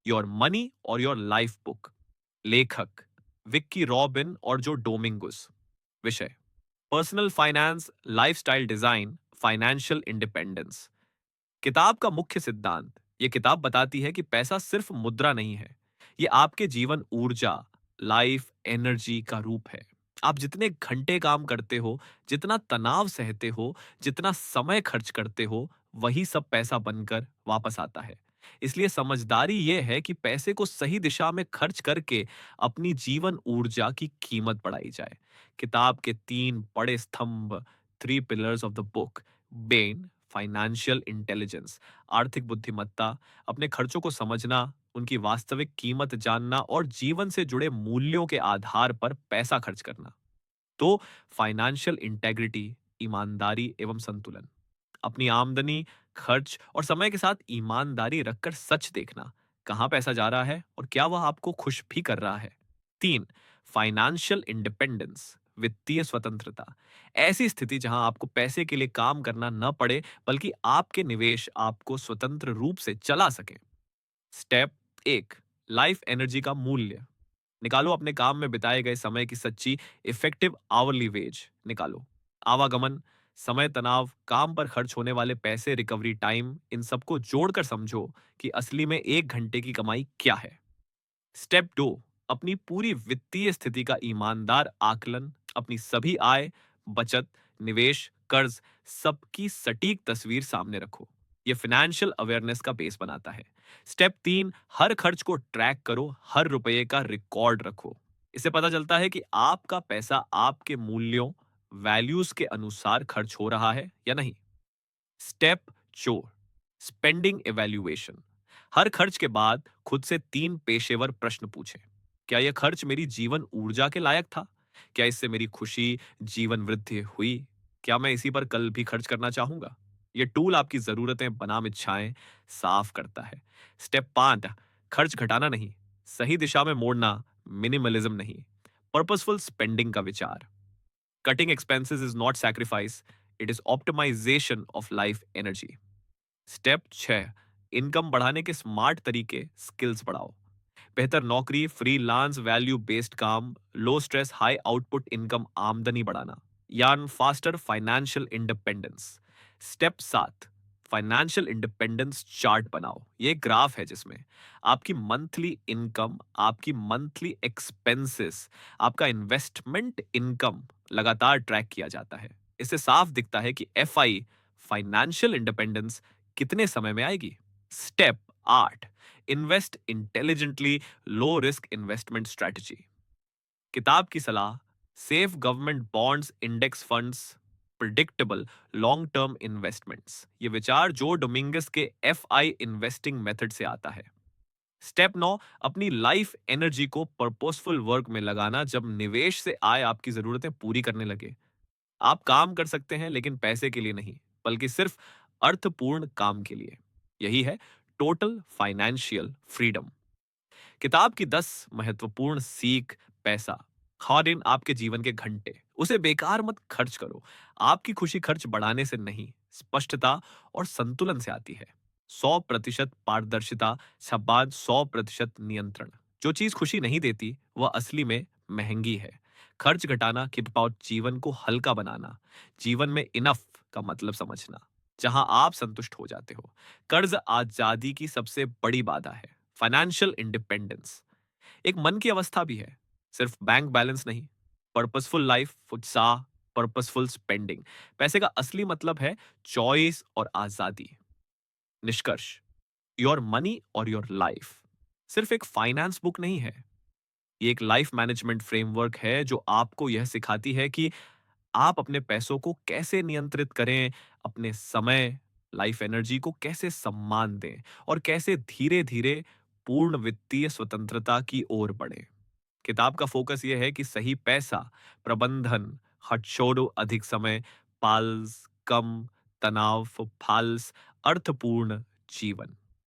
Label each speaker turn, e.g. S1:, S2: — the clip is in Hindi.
S1: योर मनी और योर लाइफ बुक। लेखक विक्की रॉबिन और जो डोमिंगुस। विषय personal finance, lifestyle design, financial independence. किताब का मुख्य सिद्धांत, ये किताब बताती है कि पैसा सिर्फ मुद्रा नहीं है, ये आपके जीवन ऊर्जा, लाइफ एनर्जी का रूप है। आप जितने घंटे काम करते हो, जितना तनाव सहते हो, जितना समय खर्च करते हो, वही सब पैसा बनकर वापस आता है। इसलिए समझदारी ये है कि पैसे को सही दिशा में खर्च करके अपनी जीवन ऊर्जा की कीमत बढ़ाई जाए। किताब के तीन बड़े स्तंभ, three pillars of the book, Ben, financial intelligence, आर्थिक बुद्धिमत्ता, अपने खर्चों को समझना, उनकी वास्तविक कीमत जानना और जीवन से जुड़े मूल्यों के आधार पर पैसा खर्च करना। तो फाइनेंशियल इंटेग्रिटी, ईमानदारी एवं संतुलन, अपनी आमदनी, खर्च और समय के साथ ईमानदारी रखकर सच देखना, कहाँ पैसा जा रहा है और क्या वह आपको खुश भी कर रहा है। तीन, फाइनेंशियल इंडिपेंडेंस, वित्तीय स्वतंत्रता, ऐसी स्थिति जहां आपको पैसे के लिए काम करना न पड़े, बल्कि आपके निवेश आपको स्वतंत्र रूप से चला सके। स्टेप एक, लाइफ एनर्जी का मूल्य। निकालो अपने काम में बिताए गए समय की सच्ची इफेक्टिव आवरली वेज निकालो। आवागमन, समय, तनाव, काम पर खर्च होने वाले पैसे, रिकवरी टाइम, इन सबको जोड़कर समझो कि असली में 1 घंटे की कमाई क्या है। स्टेप 2, अपनी पूरी वित्तीय स्थिति का ईमानदार आकलन, अपनी सभी आय, बचत, निवेश, कर्ज, सबकी सटीक तस्वीर सामने रखो। यह फाइनेंशियल अवेयरनेस का बेस बनाता है। स्टेप 3, हर खर्च को ट्रैक करो, हर रुपये का रिकॉर्ड रखो। इससे पता चलता है कि आपका पैसा आपके मूल्यों, वैल्यूज के अनुसार खर्च हो रहा है या नहीं। Step 4, spending evaluation. हर खर्च के बाद खुद से 3 पेशेवर प्रश्न पूछें। क्या यह खर्च मेरी जीवन ऊर्जा के लायक था? क्या इससे मेरी खुशी, जीवन वृद्धि हुई? क्या मैं इसी पर कल भी खर्च करना चाहूंगा? यह टूल आपकी जरूरतें बनाम इच्छाएं साफ करता है। स्टेप 5, खर्च घटाना नहीं, सही दिशा में मोड़ना, मिनिमलिज्म नहीं, पर्पसफुल स्पेंडिंग का विचार। Cutting expenses is not sacrifice, it is optimization of life energy. Step 6, income बढ़ाने के स्मार्ट तरीके, स्किल्स बढ़ाओ। बेहतर नौकरी, फ्रीलांस, वैल्यू बेस्ड काम, लो स्ट्रेस हाई आउटपुट इनकम, आमदनी बढ़ाना, यान faster financial independence. Step 7, financial independence chart बनाओ। ये एक ग्राफ है जिसमें आपकी मंथली इनकम, आपकी मंथली एक्सपेंसेस, आपका इन्वेस्टमेंट इनकम लगातार ट्रैक किया जाता है। इससे साफ दिखता है कि एफआई, फाइनेंशियल इंडिपेंडेंस, कितने समय में आएगी। Step 8, invest intelligently, low risk investment strategy. किताब की सलाह, safe government bonds, index funds, predictable long term investments, ये विचार जो डोमिंगस के एफआई इन्वेस्टिंग मेथड से आता है। स्टेप 9, अपनी लाइफ एनर्जी को पर्पसफुल वर्क में लगाना, जब निवेश से आय आपकी जरूरतें पूरी करने लगे। आप काम कर सकते हैं लेकिन पैसे के लिए नहीं, बल्कि सिर्फ अर्थपूर्ण काम के लिए। यही है टोटल फाइनेंशियल फ्रीडम। किताब की 10 महत्वपूर्ण सीख। पैसा, हर दिन आपके जीवन के घंटे, उसे बेकार मत खर्च करो। आपकी खुशी खर्च बढ़ाने से नहीं, स्पष्टता और संतुलन से आती है। 100% पारदर्शिता, शब्बाद 100% नियंत्रण। जो चीज खुशी नहीं देती वह असली में महंगी है। खर्च घटाना, कीप आउट, जीवन को हल्का बनाना, जीवन में इनफ का मतलब समझना, जहां आप संतुष्ट हो जाते हो। कर्ज आजादी की सबसे बड़ी बाधा है। फाइनेंशियल इंडिपेंडेंस एक मन की अवस्था भी है, सिर्फ बैंक बैलेंस नहीं। पर्पसफुल लाइफ, उत्साह, पर्पसफुल स्पेंडिंग। पैसे का असली मतलब है चॉइस और आजादी। निष्कर्ष, योर मनी और योर लाइफ सिर्फ एक फाइनेंस बुक नहीं है, ये एक लाइफ मैनेजमेंट फ्रेमवर्क है जो आपको यह सिखाती है कि आप अपने पैसों को कैसे नियंत्रित करें, अपने समय, लाइफ एनर्जी को कैसे सम्मान दें और कैसे धीरे धीरे पूर्ण वित्तीय स्वतंत्रता की ओर बढ़ें। किताब का फोकस यह है कि सही पैसा प्रबंधन, हट छोड़ो अधिक समय, पाल्स कम, तनाव फाल्स, अर्थपूर्ण जीवन।